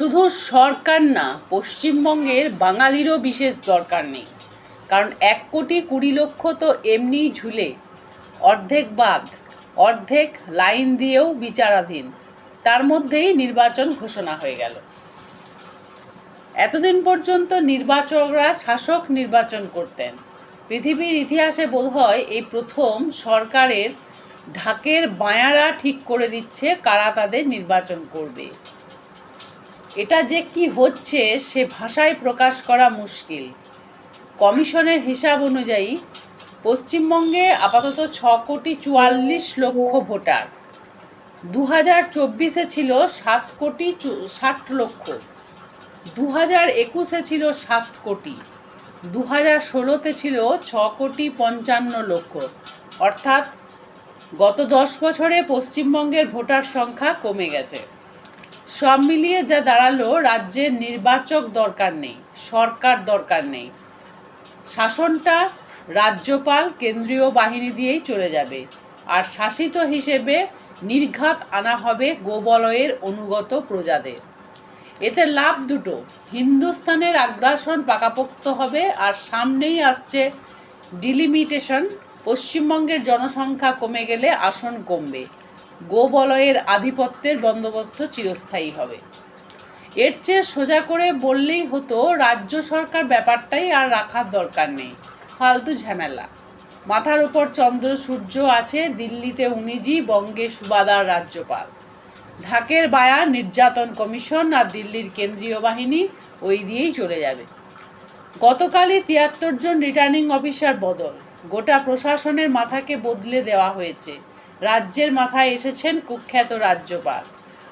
শুধু সরকার না, পশ্চিমবঙ্গের বাঙালিরও বিশেষ দরকার নেই। কারণ 1,20,00,000 তো এমনিই ঝুলে, অর্ধেক বাদ, অর্ধেক লাইন দিয়েও বিচারাধীন। তার মধ্যেই নির্বাচন ঘোষণা হয়ে গেল। এতদিন পর্যন্ত নির্বাচকরা শাসক নির্বাচন করতেন। পৃথিবীর ইতিহাসে বোধহয় এই প্রথম সরকারের ঢাকের বায়ারা ঠিক করে দিচ্ছে কারা তাদের নির্বাচন করবে। এটা যে কি হচ্ছে সে ভাষায় প্রকাশ করা মুশকিল। কমিশনের হিসাব অনুযায়ী পশ্চিমবঙ্গে আপাতত 6,44,00,000 ভোটার। 2024-এ ছিল 7,60,00,000, 2021-এ ছিল 7 কোটি, 2016-তে ছিল 6,55,00,000। অর্থাৎ গত 10 বছরে পশ্চিমবঙ্গের ভোটার সংখ্যা কমে গেছে। সব মিলিয়ে যা দাঁড়ালো, রাজ্যের নির্বাচক দরকার নেই, সরকার দরকার নেই। শাসনটা রাজ্যপাল কেন্দ্রীয় বাহিনী দিয়েই চলে যাবে, আর শাসিত হিসেবে নির্ঘাত আনা হবে গোবলয়ের অনুগত প্রজাদের। এতে লাভ দুটো, হিন্দুস্তানের আগ্রাসন পাকাপোক্ত হবে, আর সামনেই আসছে ডিলিমিটেশন। পশ্চিমবঙ্গের জনসংখ্যা কমে গেলে আসন কমবে, গোবলয়ের আধিপত্যের বন্দোবস্ত চিরস্থায়ী হবে। এর চেয়ে সোজা করে বললেই হতো, রাজ্য সরকার ব্যাপারটাই আর রাখার দরকার নেই, ফালতু ঝামেলা। মাথার উপর চন্দ্র সূর্য আছে, দিল্লিতে উনিজি, বঙ্গে সুবাদার রাজ্যপাল, ঢাকের বায়া নির্যাতন কমিশন, আর দিল্লির কেন্দ্রীয় বাহিনী ওই দিয়েই চলে যাবে। গতকালই 73 জন রিটার্নিং অফিসার বদল, গোটা প্রশাসনের মাথাকে বদলে দেওয়া হয়েছে। রাজ্যের মাথায় এসেছেন কুখ্যাত রাজ্যপাল।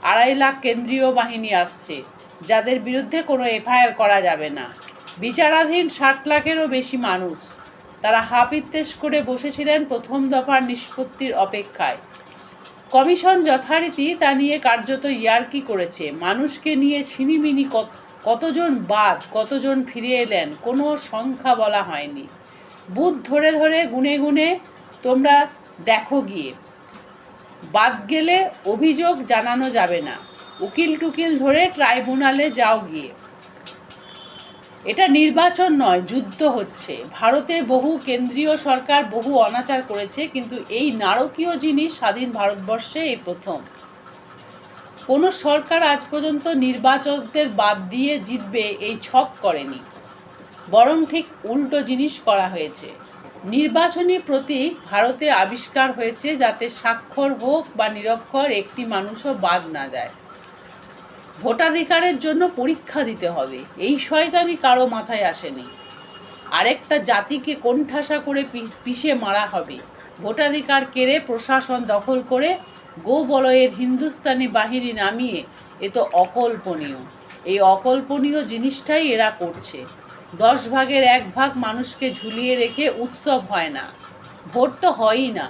2.5 লাখ কেন্দ্রীয় বাহিনী আসছে, যাদের বিরুদ্ধে কোনো এফআইআর করা যাবে না। বিচারাধীন 60 লাখেরও বেশি মানুষ। তারা হাপিত্তেশ করে বসেছিলেন প্রথম দফার নিষ্পত্তির অপেক্ষায়। কমিশন যথারীতি তা নিয়ে কার্যত ইয়ার্কি করেছে। মানুষকে নিয়ে ছিনিমিনি কতজন বাদ, কতজন ফিরে এলেন, কোনো সংখ্যা বলা হয়নি। বুথ ধরে ধরে গুনে গুনে তোমরা দেখো গিয়ে। বাদ গেলে অভিযোগ জানানো যাবে না, উকিল টুকিল ধরে ট্রাইব্যুনালে যাও গিয়ে। এটা নির্বাচন নয়, যুদ্ধ হচ্ছে। ভারতে বহু কেন্দ্রীয় সরকার বহু অনাচার করেছে, কিন্তু এই নারকীয় জিনিস স্বাধীন ভারতবর্ষে এই প্রথম। কোনো সরকার আজ পর্যন্ত নির্বাচকদের বাদ দিয়ে জিতবে এই ছক করেনি, বরং ঠিক উল্টো জিনিস করা হয়েছে। নির্বাচনী প্রতীক ভারতে আবিষ্কার হয়েছে যাতে স্বাক্ষর হোক বা নিরক্ষর একটি মানুষও বাদ না যায়। ভোটাধিকারের জন্য পরীক্ষা দিতে হবে, এই শয়তানি কারো মাথায় আসেনি। আরেকটা জাতিকে কোণঠাসা করে পিষে মারা হবে, ভোটাধিকার কেড়ে প্রশাসন দখল করে গোবলয়ের হিন্দুস্তানি বাহিনী নামিয়ে। এ তো অকল্পনীয়। এই অকল্পনীয় জিনিসটাই এরা করছে। 10 ভাগের 1 ভাগ মানুষকে ঝুলিয়ে রেখে উৎসব হয় না, ভোট তো হয়ই না,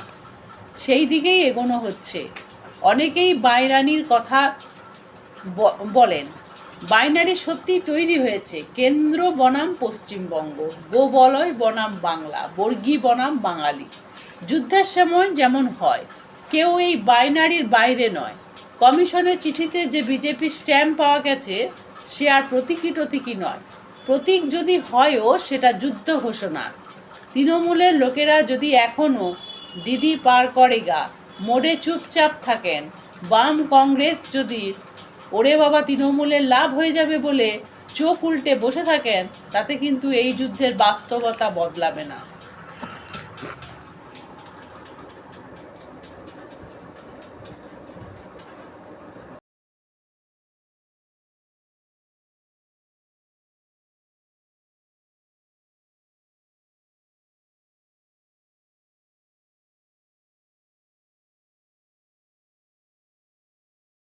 সেই দিকেই এগোনো হচ্ছে। অনেকেই বাইনারির কথা বলেন। বাইনারি সত্যি তৈরি হয়েছে, কেন্দ্র বনাম পশ্চিমবঙ্গ, গোবলয় বনাম বাংলা, বর্গী বনাম বাঙালি। যুদ্ধের সময় যেমন হয়, কেউ এই বাইনারির বাইরে নয়। কমিশনের চিঠিতে যে বিজেপি স্ট্যাম্প পাওয়া গেছে, সে আর প্রতীকী টতীকী নয়। প্রতীক যদি হয়ও, সেটা যুদ্ধ ঘোষণার। তৃণমূলের লোকেরা যদি এখনও দিদি পার করেগা মোড়ে চুপচাপ থাকেন, বাম কংগ্রেস যদি ওরে বাবা তৃণমূলের লাভ হয়ে যাবে বলে চোখ উল্টে বসে থাকেন, তাতে কিন্তু এই যুদ্ধের বাস্তবতা বদলাবে না।